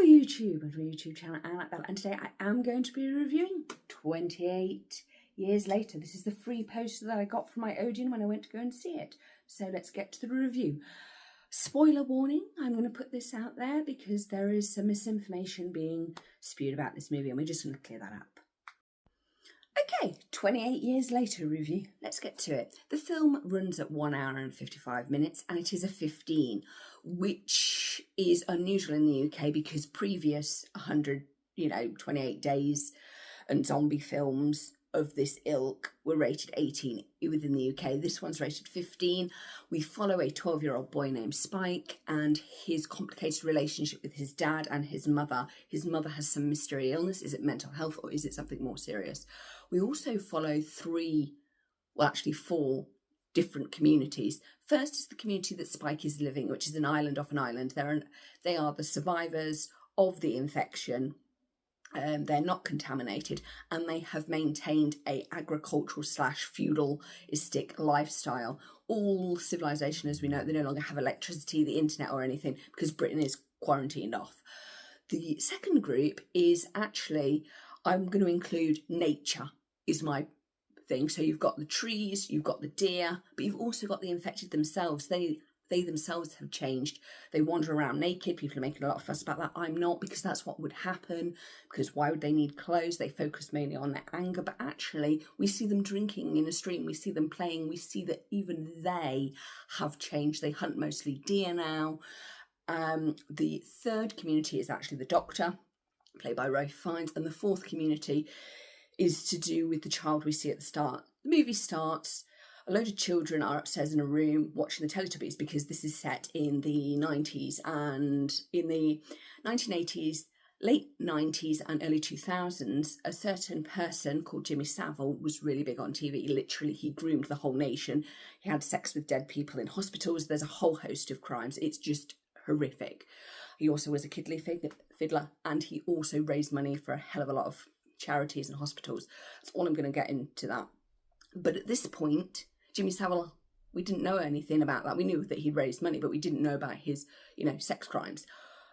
YouTube and my YouTube channel, and today I am going to be reviewing 28 years later. This is the free poster that I got from my Odeon when I went to go and see it. So let's get to the review. Spoiler warning, I'm going to put this out there because there is some misinformation being spewed about this movie and we're just going to clear that up. Okay, 28 years later review. Let's get to it. The film runs at 1 hour and 55 minutes and it is a 15, which is unusual in the UK because previous 28 days and zombie films of this ilk were rated 18 within the UK. This one's rated 15. We follow a 12-year-old boy named Spike and his complicated relationship with his dad and his mother. His mother has some mystery illness. Is it mental health or is it something more serious? We also follow four different communities. First is the community that Spike is living, which is an island off an island. They are the survivors of the infection. They're not contaminated and they have maintained a agricultural / feudalistic lifestyle. All civilization as we know it, they no longer have electricity, the internet or anything because Britain is quarantined off. The second group is actually, I'm going to include nature is my thing. So you've got the trees, you've got the deer, but you've also got the infected themselves. They themselves have changed. They wander around naked. People are making a lot of fuss about that. I'm not, because that's what would happen, because why would they need clothes? They focus mainly on their anger, but actually we see them drinking in a stream, we see them playing, we see that even they have changed. They hunt mostly deer now. The third community is actually the doctor, played by Ralph Fiennes, and the fourth community is to do with the child we see at the start. The movie starts, a load of children are upstairs in a room watching the Teletubbies because this is set in the 90s, and in the 1980s, late 90s and early 2000s, a certain person called Jimmy Savile was really big on TV. Literally, he groomed the whole nation. He had sex with dead people in hospitals. There's a whole host of crimes. It's just horrific. He also was a kiddly fiddler and he also raised money for a hell of a lot of charities and hospitals. That's all I'm going to get into that. But at this point, Jimmy Savile, we didn't know anything about that. We knew that he'd raised money, but we didn't know about his, sex crimes.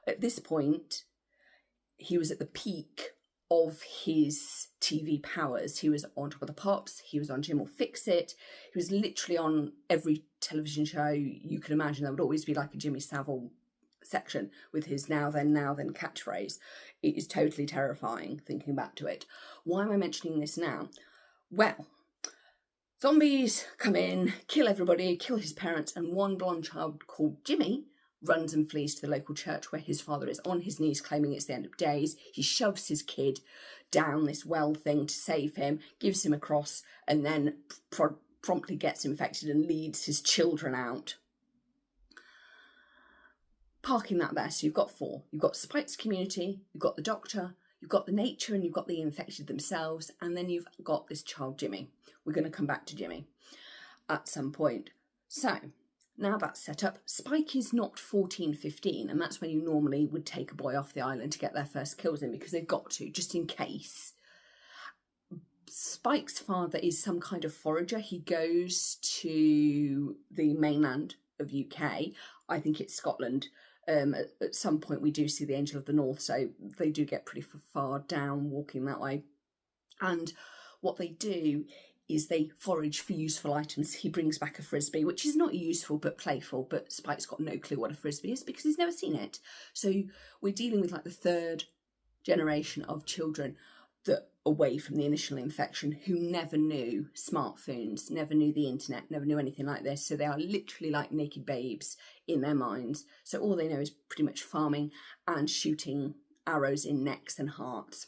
At this point, he was at the peak of his TV powers. He was on Top of the Pops. He was on Jim Will Fix It. He was literally on every television show you could imagine. There would always be like a Jimmy Savile section with his now then catchphrase. It is totally terrifying thinking back to it. Why am I mentioning this now? Well, zombies come in, kill everybody, kill his parents, and one blonde child called Jimmy runs and flees to the local church where his father is on his knees claiming it's the end of days. He shoves his kid down this well thing to save him, gives him a cross, and then promptly gets infected and leads his children out. Parking that there, so you've got four. You've got Spike's community, you've got the doctor, you've got the nature, and you've got the infected themselves, and then you've got this child, Jimmy. We're going to come back to Jimmy at some point. So, now that's set up, Spike is not 14, 15, and that's when you normally would take a boy off the island to get their first kills in, because they've got to, just in case. Spike's father is some kind of forager. He goes to the mainland of UK. I think it's Scotland. At some point we do see the Angel of the North, so they do get pretty far down walking that way. And what they do is they forage for useful items. He brings back a frisbee, which is not useful but playful, but Spike's got no clue what a frisbee is because he's never seen it. So we're dealing with like the third generation of children that away from the initial infection who never knew smartphones, never knew the internet, never knew anything like this. So they are literally like naked babes in their minds. So all they know is pretty much farming and shooting arrows in necks and hearts.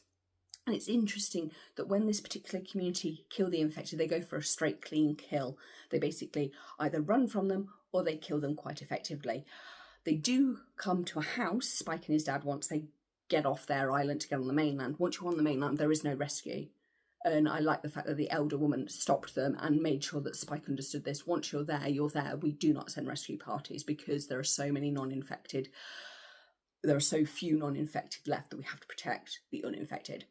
And it's interesting that when this particular community kill the infected, they go for a straight clean kill. They basically either run from them or they kill them quite effectively. They do come to a house, Spike and his dad, once they get off their island to get on the mainland. Once you're on the mainland, there is no rescue. And I like the fact that the elder woman stopped them and made sure that Spike understood this. Once you're there, you're there. We do not send rescue parties because there are so many non-infected. There are so few non-infected left that we have to protect the uninfected.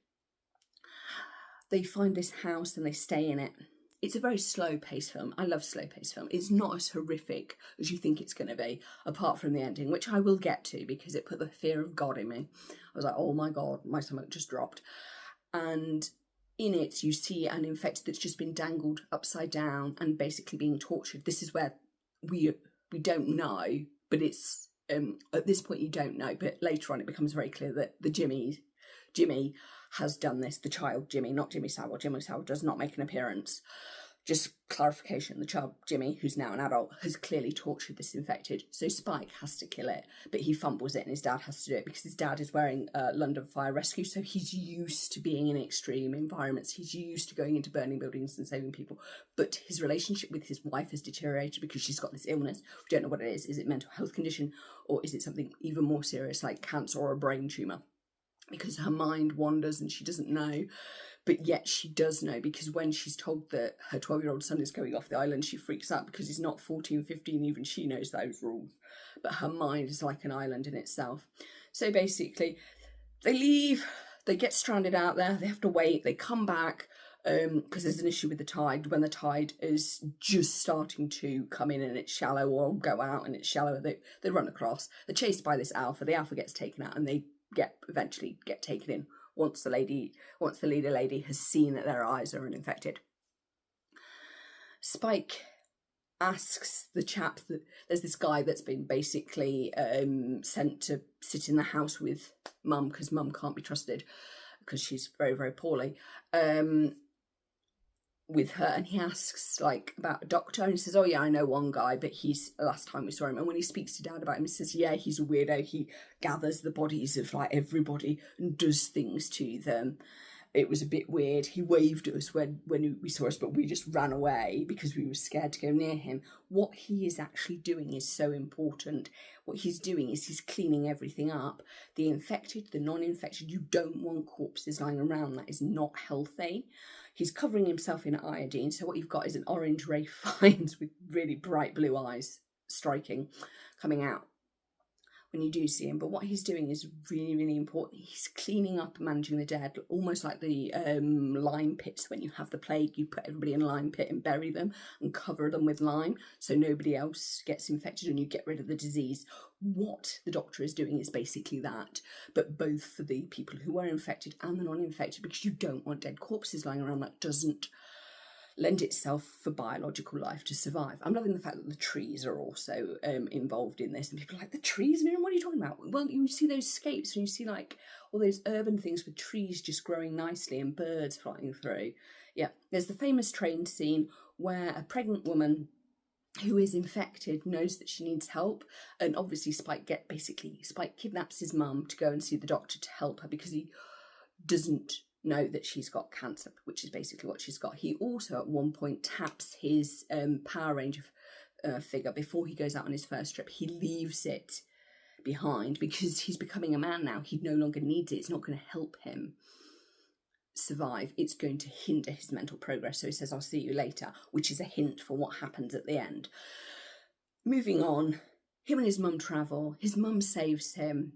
They find this house and they stay in it. it's a very slow-paced film. I love slow-paced film. It's not as horrific as you think it's going to be, apart from the ending, which I will get to because it put the fear of God in me. I was like, oh my God, my stomach just dropped. And in it, you see an infected that's just been dangled upside down and basically being tortured. This is where we don't know, but it's at this point you don't know. But later on, it becomes very clear that the Jimmy has done this. The child Jimmy, not Jimmy Savile. Jimmy Savile does not make an appearance. Just clarification, the child Jimmy, who's now an adult, has clearly tortured this infected. So Spike has to kill it, but he fumbles it and his dad has to do it because his dad is wearing London Fire Rescue, so he's used to being in extreme environments. He's used to going into burning buildings and saving people. But his relationship with his wife has deteriorated because she's got this illness. We don't know what it is. Is it mental health condition, or is it something even more serious like cancer or a brain tumour? Because her mind wanders and she doesn't know. But yet she does know, because when she's told that her 12-year-old son is going off the island, she freaks out because he's not 14, 15, even she knows those rules. But her mind is like an island in itself. So basically, they leave, they get stranded out there, they have to wait, they come back, because there's an issue with the tide. When the tide is just starting to come in and it's shallow, or go out and it's shallow, they run across. They're chased by this alpha, the alpha gets taken out and they eventually get taken in. Once the leader lady has seen that their eyes are infected. Spike asks the chap that there's this guy that's been basically sent to sit in the house with mum, because mum can't be trusted because she's very, very poorly, with her, and he asks like about a doctor, and he says, oh yeah, I know one guy, but he's, last time we saw him, and when he speaks to dad about him, he says, yeah, he's a weirdo, he gathers the bodies of like everybody and does things to them. It was a bit weird. He waved at us when we saw us, but we just ran away because we were scared to go near him. What he is actually doing is so important. What he's doing is he's cleaning everything up. The infected, the non-infected, you don't want corpses lying around. That is not healthy. He's covering himself in iodine. So what you've got is an orange ray finds with really bright blue eyes striking, coming out when you do see him. But what he's doing is really, really important. He's cleaning up and managing the dead, almost like the lime pits. When you have the plague, you put everybody in a lime pit and bury them and cover them with lime so nobody else gets infected and you get rid of the disease. What the doctor is doing is basically that, but both for the people who were infected and the non-infected, because you don't want dead corpses lying around. That doesn't lend itself for biological life to survive. I'm loving the fact that the trees are also involved in this, and people are like, the trees, Miriam, what are you talking about? Well, you see those scapes and you see like all those urban things with trees just growing nicely and birds flying through. Yeah, there's the famous train scene where a pregnant woman who is infected knows that she needs help, and obviously Spike kidnaps his mum to go and see the doctor to help her because he doesn't know that she's got cancer, which is basically what she's got. He also at one point taps his Power Ranger figure before he goes out on his first trip. He leaves it behind because he's becoming a man now. He no longer needs it. It's not going to help him survive. It's going to hinder his mental progress. So he says, I'll see you later, which is a hint for what happens at the end. Moving on, him and his mum travel. His mum saves him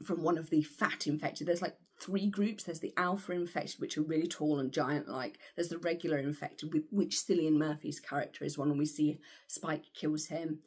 from one of the fat infected. There's like 3 groups. There's the alpha infected, which are really tall and giant like. There's the regular infected, with which Cillian Murphy's character is one, and we see Spike kills him,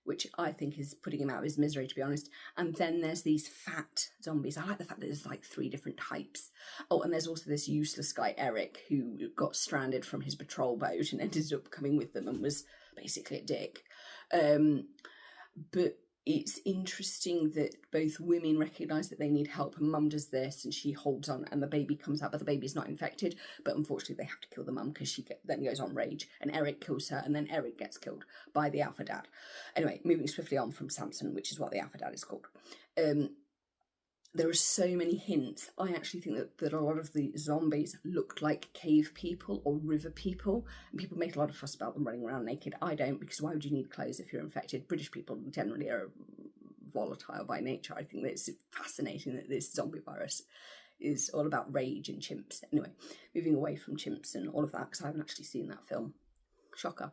which I think is putting him out of his misery, to be honest. And then there's these fat zombies. I like the fact that there's like 3 different types. Oh, and there's also this useless guy, Eric, who got stranded from his patrol boat and ended up coming with them and was basically a dick. But it's interesting that both women recognise that they need help, and mum does this and she holds on and the baby comes out, but the baby's not infected. But unfortunately they have to kill the mum because she then goes on rage, and Eric kills her, and then Eric gets killed by the alpha dad. Anyway, moving swiftly on from Samson, which is what the alpha dad is called. There are so many hints. I actually think that a lot of the zombies look like cave people or river people, and people make a lot of fuss about them running around naked. I don't, because why would you need clothes if you're infected? British people generally are volatile by nature. I think that it's fascinating that this zombie virus is all about rage and chimps. Anyway, moving away from chimps and all of that, because I haven't actually seen that film. Shocker.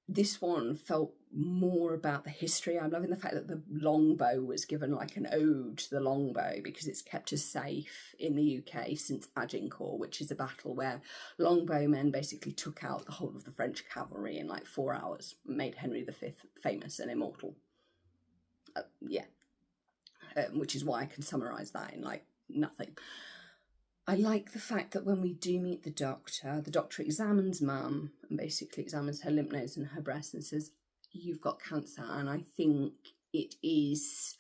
This one felt more about the history. I'm loving the fact that the longbow was given like an ode to the longbow, because it's kept us safe in the UK since Agincourt, which is a battle where longbowmen basically took out the whole of the French cavalry in like 4 hours, made Henry V famous and immortal. Which is why I can summarise that in like nothing. I like the fact that when we do meet the doctor examines Mum and basically examines her lymph nodes and her breast and says, you've got cancer. And I think it's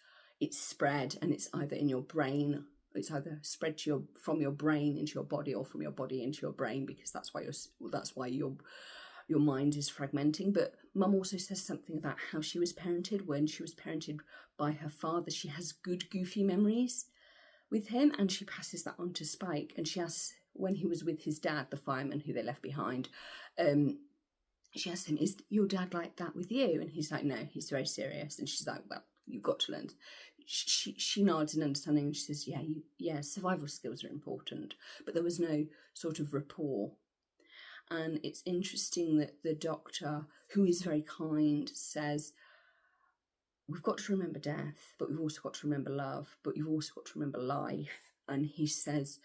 spread, and it's either in your brain, it's either spread to from your brain into your body, or from your body into your brain, because that's why your mind is fragmenting. But Mum also says something about how she was parented. When she was parented by her father, she has good goofy memories with him, and she passes that on to Spike. And she asks, when he was with his dad, the fireman who they left behind, she asks him, is your dad like that with you? And he's like, no, he's very serious. And she's like, well, you've got to learn. She nods in understanding, and she says, yeah, survival skills are important. But there was no sort of rapport. And it's interesting that the doctor, who is very kind, says, we've got to remember death, but we've also got to remember love, but you've also got to remember life. And he says,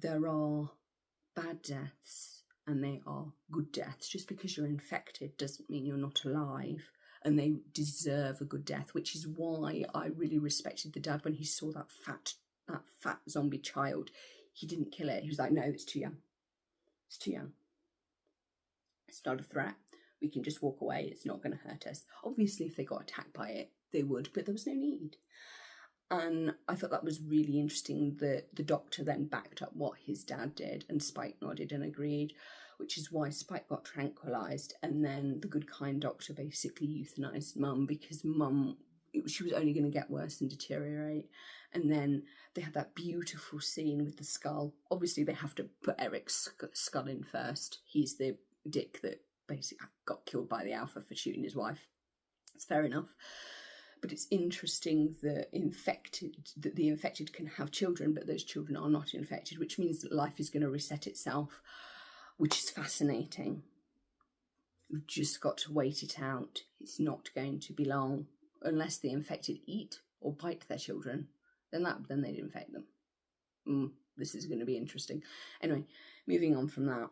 there are bad deaths and they are good deaths. Just because you're infected doesn't mean you're not alive, and they deserve a good death, which is why I really respected the dad when he saw that fat zombie child. He didn't kill it. He was like, no, it's too young. It's too young. It's not a threat. We can just walk away. It's not going to hurt us. Obviously, if they got attacked by it, they would, but there was no need. And I thought that was really interesting that the doctor then backed up what his dad did, and Spike nodded and agreed, which is why Spike got tranquilised. And then the good, kind doctor basically euthanised Mum, because Mum, she was only going to get worse and deteriorate. And then they had that beautiful scene with the skull. Obviously, they have to put Eric's skull in first. He's the dick that basically got killed by the Alpha for shooting his wife. It's fair enough. But it's interesting that the infected can have children, but those children are not infected, which means that life is going to reset itself, which is fascinating. We've just got to wait it out. It's not going to be long, unless the infected eat or bite their children. Then they'd infect them. This is going to be interesting. Anyway, moving on from that.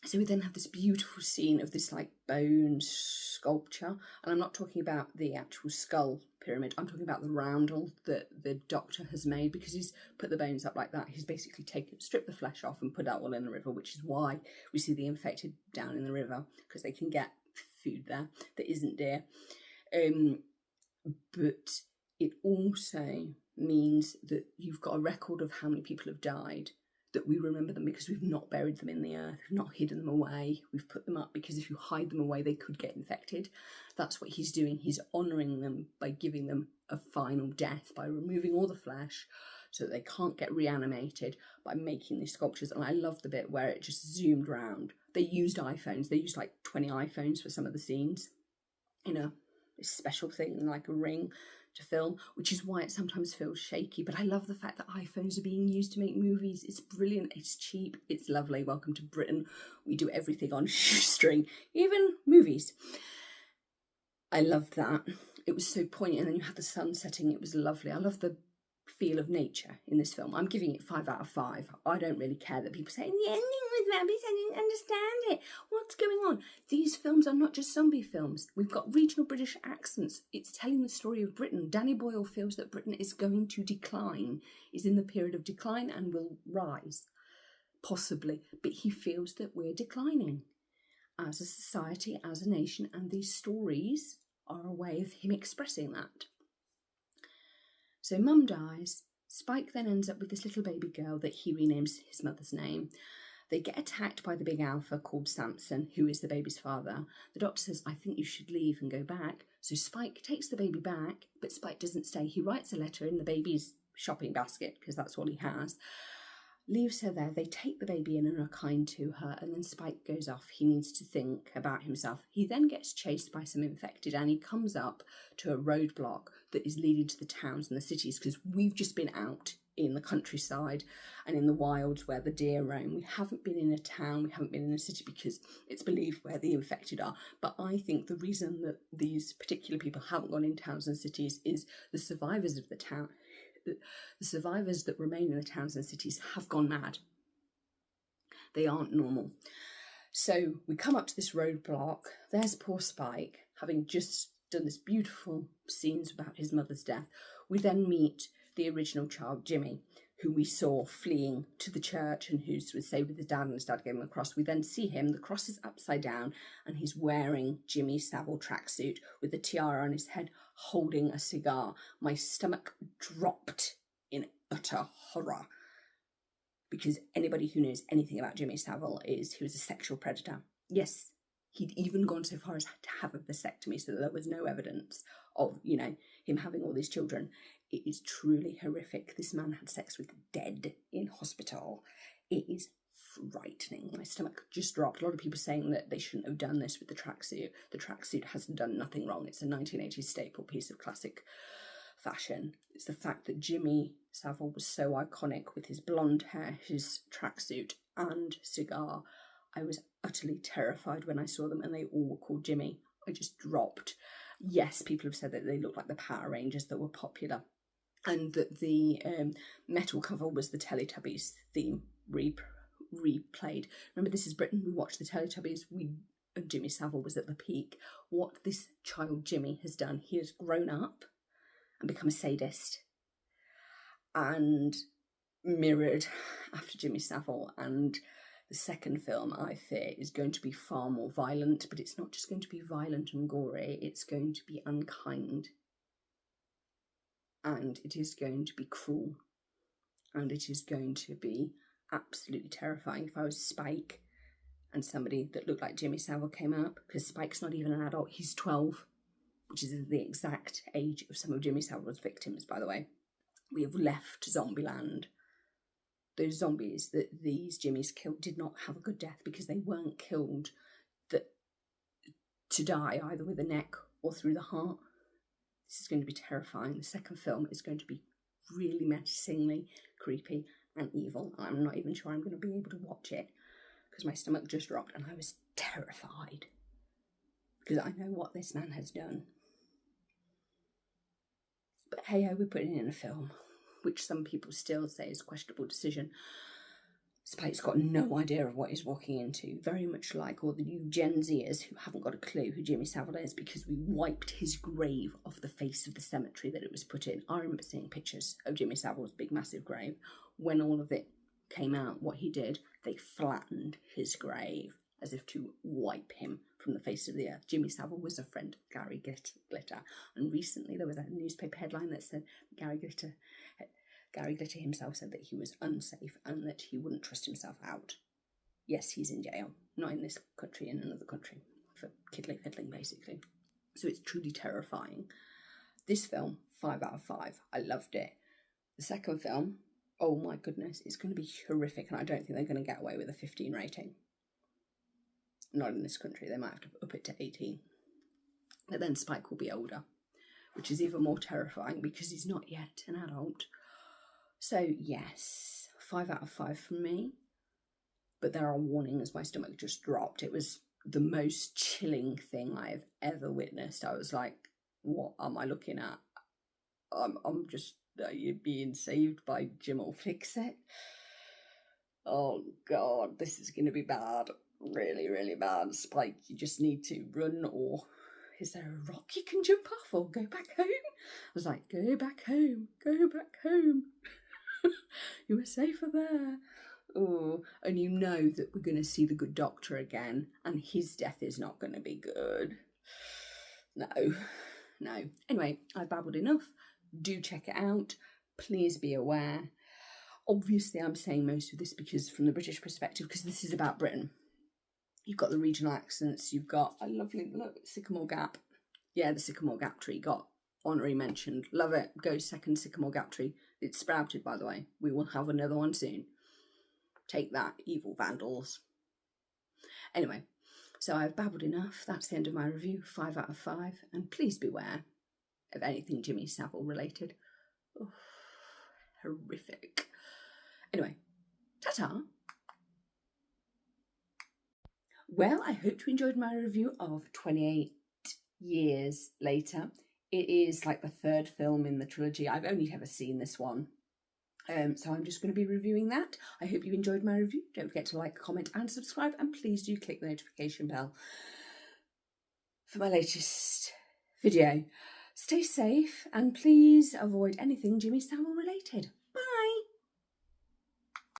So we then have this beautiful scene of this like bone sculpture, and I'm not talking about the actual skull pyramid, I'm talking about the roundel that the doctor has made, because he's put the bones up like that. He's basically stripped the flesh off and put that all in the river, which is why we see the infected down in the river, because they can get food there that isn't deer. But it also means that you've got a record of how many people have died, that we remember them because we've not buried them in the earth, we've not hidden them away, we've put them up because if you hide them away, they could get infected. That's what he's doing. He's honouring them by giving them a final death, by removing all the flesh so that they can't get reanimated, by making these sculptures. And I love the bit where it just zoomed round. They used iPhones. They used like 20 iPhones for some of the scenes, you know, this special thing like a ring to film, which is why it sometimes feels shaky. But I love the fact that iPhones are being used to make movies. It's brilliant, it's cheap, it's lovely. Welcome to Britain. We do everything on shoestring, even movies. I loved that. It was so poignant, and then you had the sun setting. It was lovely. I love the feel of nature in this film. I'm giving it 5 out of 5. I don't really care that people say the ending was rubbish, I didn't understand it. What's going on? These films are not just zombie films. We've got regional British accents. It's telling the story of Britain. Danny Boyle feels that Britain is going to decline, is in the period of decline and will rise, possibly. But he feels that we're declining as a society, as a nation, and these stories are a way of him expressing that. So Mum dies. Spike then ends up with this little baby girl that he renames his mother's name. They get attacked by the big alpha called Samson, who is the baby's father. The doctor says, I think you should leave and go back. So Spike takes the baby back, but Spike doesn't stay. He writes a letter in the baby's shopping basket, because that's all he has. Leaves her there. They take the baby in and are kind to her, and then Spike goes off. He needs to think about himself. He then gets chased by some infected, and he comes up to a roadblock that is leading to the towns and the cities, because we've just been out in the countryside and in the wilds where the deer roam. We haven't been in a town, we haven't been in a city because it's believed where the infected are. But I think the reason that these particular people haven't gone in towns and cities is the survivors of the town, the survivors that remain in the towns and cities have gone mad. They aren't normal. So we come up to this roadblock. There's poor Spike, having just done this beautiful scenes about his mother's death. We then meet the original child, Jimmy, who we saw fleeing to the church and who was saved with his dad, and his dad gave him a cross. We then see him, the cross is upside down, and he's wearing Jimmy Savile tracksuit with a tiara on his head, holding a cigar. My stomach dropped in utter horror, because anybody who knows anything about Jimmy Savile is he was a sexual predator. Yes, he'd even gone so far as to have a vasectomy, so that there was no evidence of, you know, him having all these children. It is truly horrific. This man had sex with the dead in hospital. It is frightening. My stomach just dropped. A lot of people saying that they shouldn't have done this with the tracksuit. The tracksuit hasn't done nothing wrong. It's a 1980s staple piece of classic fashion. It's the fact that Jimmy Savile was so iconic with his blonde hair, his tracksuit and cigar. I was utterly terrified when I saw them, and they all were called Jimmy. I just dropped. Yes, people have said that they look like the Power Rangers that were popular, and that the metal cover was the Teletubbies theme replayed. Remember, this is Britain. We watched the Teletubbies. And Jimmy Savile was at the peak. What this child Jimmy has done, he has grown up and become a sadist and mirrored after Jimmy Savile. And the second film, I fear, is going to be far more violent, but it's not just going to be violent and gory, it's going to be unkind. And it is going to be cruel. And it is going to be absolutely terrifying. If I was Spike and somebody that looked like Jimmy Savile came up, because Spike's not even an adult, he's 12, which is the exact age of some of Jimmy Savile's victims, by the way. We have left Zombieland. Those zombies that these Jimmys killed did not have a good death, because they weren't killed to die either with the neck or through the heart. This is going to be terrifying. The second film is going to be really menacingly creepy and evil. I'm not even sure I'm going to be able to watch it, because my stomach just dropped and I was terrified, because I know what this man has done. But hey-ho, we're putting in a film, which some people still say is a questionable decision. Spike's got no idea of what he's walking into, very much like all the new Gen Zers who haven't got a clue who Jimmy Savile is, because we wiped his grave off the face of the cemetery that it was put in. I remember seeing pictures of Jimmy Savile's big massive grave. When all of it came out, what he did, they flattened his grave as if to wipe him from the face of the earth. Jimmy Savile was a friend of Gary Glitter, and recently there was a newspaper headline that said Gary Glitter himself said that he was unsafe and that he wouldn't trust himself out. Yes, he's in jail, not in this country, in another country, for fiddling basically. So it's truly terrifying. This film, 5 out of 5. I loved it. The second film, oh my goodness, it's going to be horrific, and I don't think they're going to get away with a 15 rating. Not in this country. They might have to up it to 18. But then Spike will be older, which is even more terrifying because he's not yet an adult. So yes, 5 out of 5 from me. But there are warnings. My stomach just dropped. It was the most chilling thing I have ever witnessed. I was like, what am I looking at? I'm just being saved by Jim or Fix-It. Oh God, this is going to be bad. Really, really bad. Spike, you just need to run, or is there a rock you can jump off, or go back home? I was like, go back home, go back home. You were safer there. Oh, and you know that we're going to see the good doctor again, and his death is not going to be good. No. Anyway, I've babbled enough. Do check it out. Please be aware. Obviously, I'm saying most of this because from the British perspective, because this is about Britain. You've got the regional accents. You've got a lovely, look, Sycamore Gap. Yeah, the Sycamore Gap tree got honorary mention. Love it. Go second Sycamore Gap tree. It's sprouted, by the way. We will have another one soon. Take that, evil vandals. Anyway, so I've babbled enough. That's the end of my review. 5 out of 5. And please beware of anything Jimmy Savile related. Oh, horrific. Anyway, ta-ta. Well, I hope you enjoyed my review of 28 Years Later. It is like the third film in the trilogy. I've only ever seen this one. So I'm just going to be reviewing that. I hope you enjoyed my review. Don't forget to like, comment and subscribe, and please do click the notification bell for my latest video. Stay safe and please avoid anything Jimmy Savile related.